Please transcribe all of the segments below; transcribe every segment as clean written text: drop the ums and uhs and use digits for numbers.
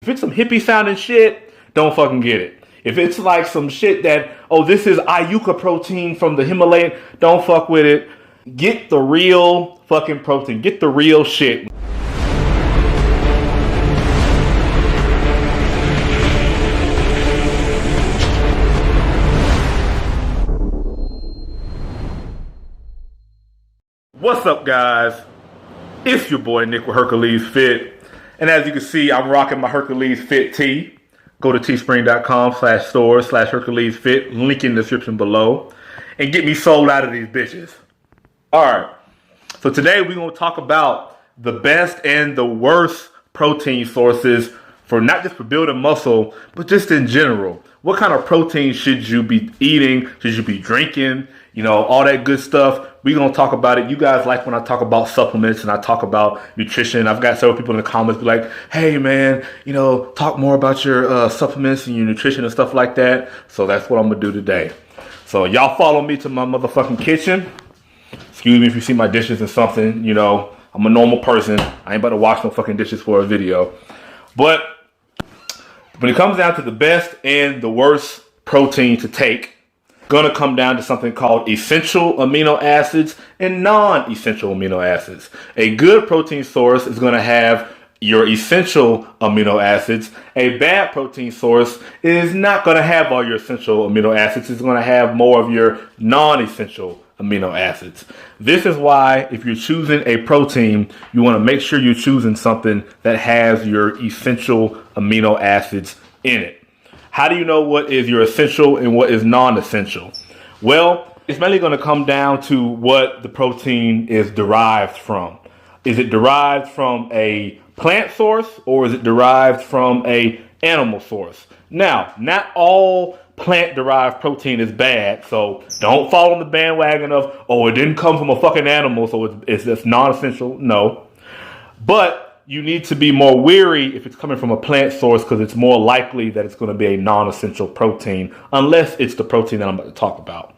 If it's some hippie sounding shit, don't fucking get it. If it's like some shit that, oh, this is Ayuka protein from the Himalayan, don't fuck with it. Get the real fucking protein. Get the real shit. What's up, guys? It's your boy Nick with Hercules Fit. And as you can see, I'm rocking my Hercules Fit tee. Go to teespring.com/store/Hercules Fit. Link in the description below. And get me sold out of these bitches. Alright. So today we're going to talk about the best and the worst protein sources for not just for building muscle, but just in general. What kind of protein should you be eating? Should you be drinking? You know, all that good stuff. We're going to talk about it. You guys like when I talk about supplements and I talk about nutrition. I've got several people in the comments be like, hey, man, you know, talk more about your supplements and your nutrition and stuff like that. So that's what I'm going to do today. So y'all follow me to my motherfucking kitchen. Excuse me if you see my dishes and something. You know, I'm a normal person. I ain't about to wash no fucking dishes for a video. But when it comes down to the best and the worst protein to take, gonna come down to something called essential amino acids and non-essential amino acids. A good protein source is gonna have your essential amino acids. A bad protein source is not gonna have all your essential amino acids. It's gonna have more of your non-essential amino acids. This is why if you're choosing a protein, you wanna make sure you're choosing something that has your essential amino acids in it. How do you know what is your essential and what is non-essential? Well, it's mainly going to come down to what the protein is derived from. Is it derived from a plant source or is it derived from an animal source? Now, not all plant-derived protein is bad, so don't fall on the bandwagon of, oh, it didn't come from a fucking animal, so it's just non-essential. No. But you need to be more wary if it's coming from a plant source because it's more likely that it's going to be a non-essential protein unless it's the protein that I'm about to talk about.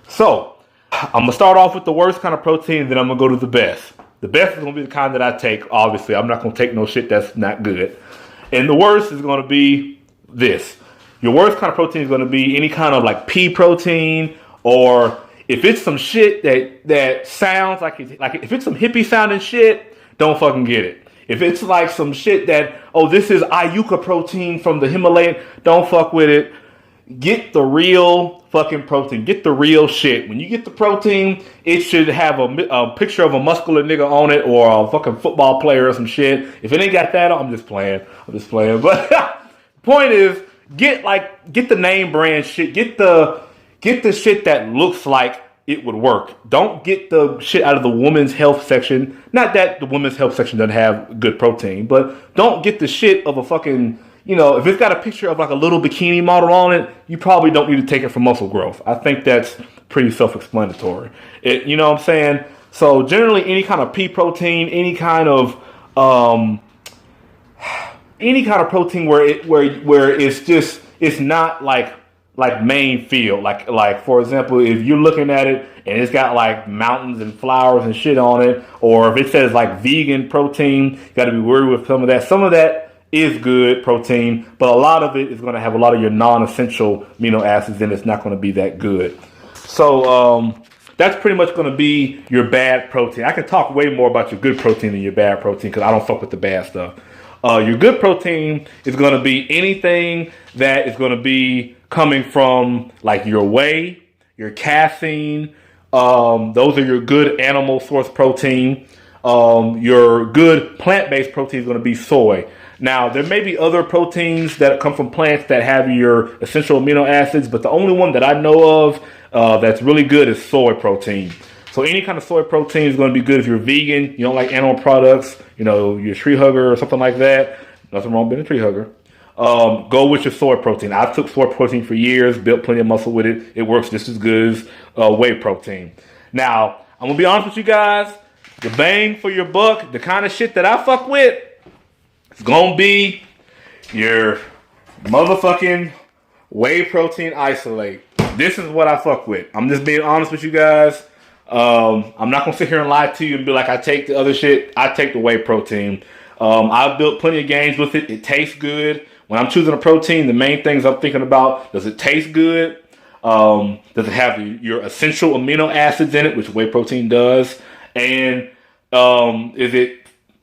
So I'm going to start off with the worst kind of protein, then I'm going to go to the best. The best is going to be the kind that I take, obviously. I'm not going to take no shit that's not good. And the worst is going to be this. Your worst kind of protein is going to be any kind of like pea protein, or if it's some shit that sounds like if it's some hippie sounding shit, don't fucking get it. If it's like some shit that, oh, this is Ayuka protein from the Himalayan, don't fuck with it. Get the real fucking protein. Get the real shit. When you get the protein, it should have a picture of a muscular nigga on it or a fucking football player or some shit. If it ain't got that, I'm just playing. But the point is, get the name brand shit. Get the shit that looks like it would work. Don't get the shit out of the women's health section. Not that the women's health section doesn't have good protein, but don't get the shit of a fucking, you know, if it's got a picture of like a little bikini model on it, you probably don't need to take it for muscle growth. I think that's pretty self-explanatory. You know what I'm saying? So generally any kind of pea protein, any kind of protein where it's not like main field, like for example, if you're looking at it and it's got like mountains and flowers and shit on it, or if it says like vegan protein, you got to be worried with some of that. Some of that is good protein, but a lot of it is going to have a lot of your non-essential amino acids, and it's not going to be that good. So that's pretty much going to be your bad protein. I can talk way more about your good protein than your bad protein because I don't fuck with the bad stuff. Your good protein is going to be anything that is going to be coming from like your whey, your casein. Those are your good animal source protein. Your good plant-based protein is going to be soy. Now, there may be other proteins that come from plants that have your essential amino acids, but the only one that I know of that's really good is soy protein. So any kind of soy protein is going to be good if you're vegan, you don't like animal products, you know, you're a tree hugger or something like that. Nothing wrong with being a tree hugger. Go with your soy protein. I took soy protein for years, built plenty of muscle with it. It works just as good as whey protein. Now, I'm going to be honest with you guys. The bang for your buck, the kind of shit that I fuck with, it's going to be your motherfucking whey protein isolate. This is what I fuck with. I'm just being honest with you guys. I'm not going to sit here and lie to you and be like, I take the other shit. I take the whey protein. I've built plenty of gains with it. It tastes good. When I'm choosing a protein, the main things I'm thinking about, does it taste good? Does it have your essential amino acids in it, which whey protein does? And is it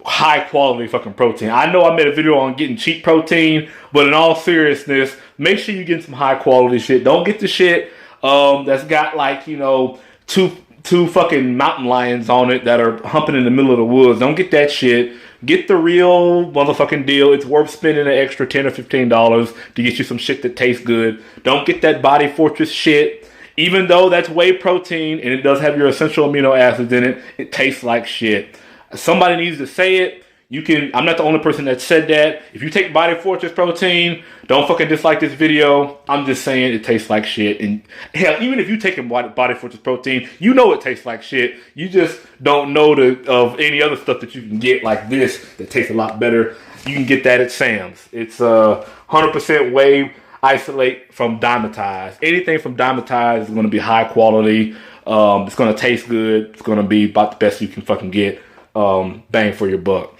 high quality fucking protein? I know I made a video on getting cheap protein, but in all seriousness, make sure you get some high quality shit. Don't get the shit that's got like, you know, two fucking mountain lions on it that are humping in the middle of the woods. Don't get that shit. Get the real motherfucking deal. It's worth spending an extra $10 or $15 to get you some shit that tastes good. Don't get that Body Fortress shit. Even though that's whey protein and it does have your essential amino acids in it, it tastes like shit. Somebody needs to say it. You can. I'm not the only person that said that. If you take Body Fortress protein, don't fucking dislike this video. I'm just saying it tastes like shit. And hell, even if you take Body Fortress protein, you know it tastes like shit. You just don't know of any other stuff that you can get like this that tastes a lot better. You can get that at Sam's. It's 100% whey isolate from Dymatize. Anything from Dymatize is going to be high quality. It's going to taste good. It's going to be about the best you can fucking get. Bang for your buck.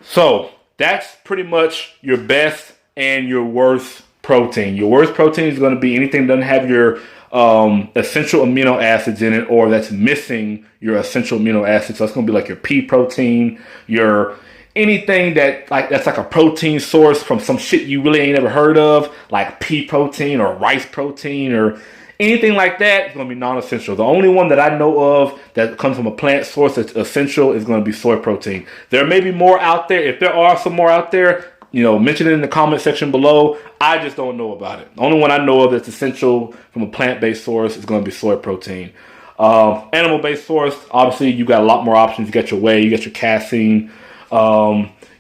So that's pretty much your best and your worst protein. Your worst protein is going to be anything that doesn't have your essential amino acids in it, or that's missing your essential amino acids. So that's going to be like your pea protein, your anything that's like a protein source from some shit you really ain't ever heard of, like pea protein or rice protein or anything like that is going to be non-essential. The only one that I know of that comes from a plant source that's essential is going to be soy protein. There may be more out there. If there are some more out there, you know, mention it in the comment section below. I just don't know about it. The only one I know of that's essential from a plant-based source is going to be soy protein. Animal-based source, obviously, you got a lot more options. You got your whey, you got your casein.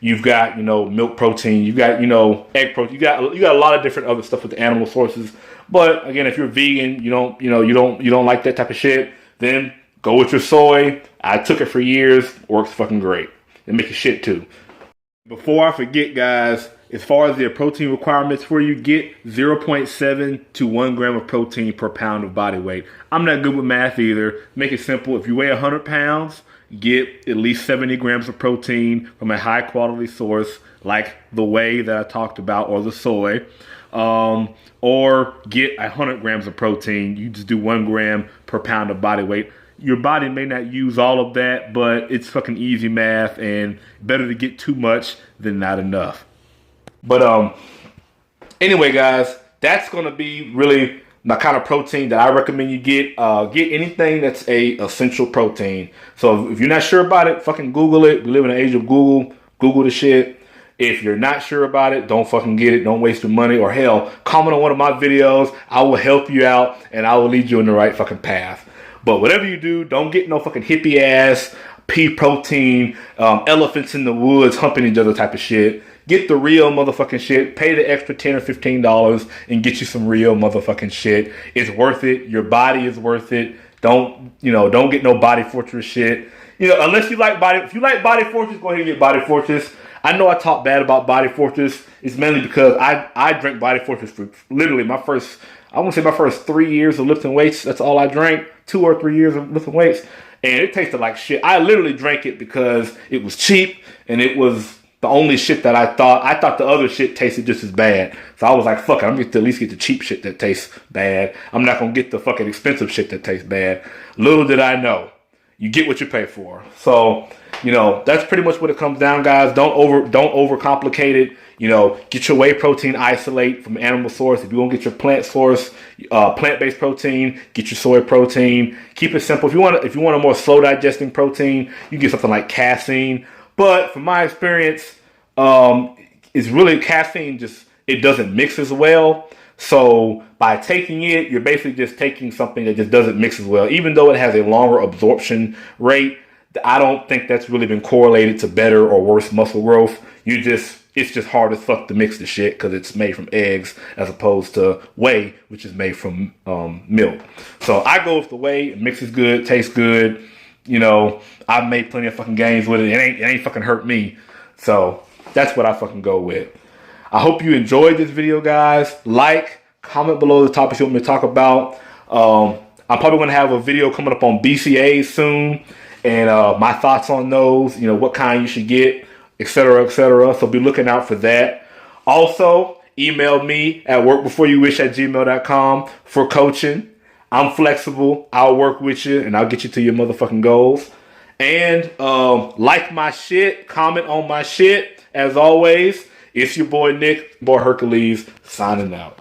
You've got, you know, milk protein. You got, you know, egg protein. You got a lot of different other stuff with the animal sources. But again, if you're vegan, you don't like that type of shit, then go with your soy. I took it for years. Works fucking great. And make it shit too. Before I forget, guys, as far as the protein requirements for you, get 0.7 to 1 gram of protein per pound of body weight. I'm not good with math either. Make it simple. If you weigh 100 pounds, get at least 70 grams of protein from a high quality source like the whey that I talked about or the soy. Or get 100 grams of protein. You just do 1 gram per pound of body weight. Your body may not use all of that, but it's fucking easy math and better to get too much than not enough. But anyway, guys, that's going to be really the kind of protein that I recommend you get. Get anything that's a essential protein. So if you're not sure about it, fucking Google it. We live in an age of Google. Google the shit. If you're not sure about it, don't fucking get it. Don't waste your money. Or hell, comment on one of my videos. I will help you out and I will lead you in the right fucking path. But whatever you do, don't get no fucking hippie ass pea protein, elephants in the woods humping each other type of shit. Get the real motherfucking shit. Pay the extra $10 or $15 and get you some real motherfucking shit. It's worth it. Your body is worth it. Don't get no Body Fortress shit. You know, unless you like if you like Body Fortress, go ahead and get Body Fortress. I know I talk bad about Body Fortress. It's mainly because I drank Body Fortress for literally my first 3 years of lifting weights. That's all I drank. 2 or 3 years of lifting weights. And it tasted like shit. I literally drank it because it was cheap and it was the only shit that I thought the other shit tasted just as bad. So I was like, fuck it, I'm going to at least get the cheap shit that tastes bad. I'm not going to get the fucking expensive shit that tastes bad. Little did I know. You get what you pay for. So, you know, that's pretty much what it comes down, guys. Don't overcomplicate it. You know, get your whey protein isolate from animal source. If you want to get your plant source, plant-based protein, get your soy protein. Keep it simple. If you want a more slow digesting protein, you can get something like casein. But from my experience, it's really casein it doesn't mix as well. So by taking it, you're basically just taking something that just doesn't mix as well. Even though it has a longer absorption rate, I don't think that's really been correlated to better or worse muscle growth. It's just hard as fuck to mix the shit because it's made from eggs as opposed to whey, which is made from milk. So I go with the whey. It mixes good, tastes good. You know, I've made plenty of fucking gains with it. It ain't fucking hurt me. So that's what I fucking go with. I hope you enjoyed this video, guys. Like, comment below the topics you want me to talk about. I'm probably going to have a video coming up on BCAAs soon. And my thoughts on those. You know, what kind you should get. etc., etc. So be looking out for that. Also, email me at workbeforeyouwish@gmail.com for coaching. I'm flexible. I'll work with you and I'll get you to your motherfucking goals. And like my shit, comment on my shit. As always, it's your boy Nick, boy Hercules, signing out.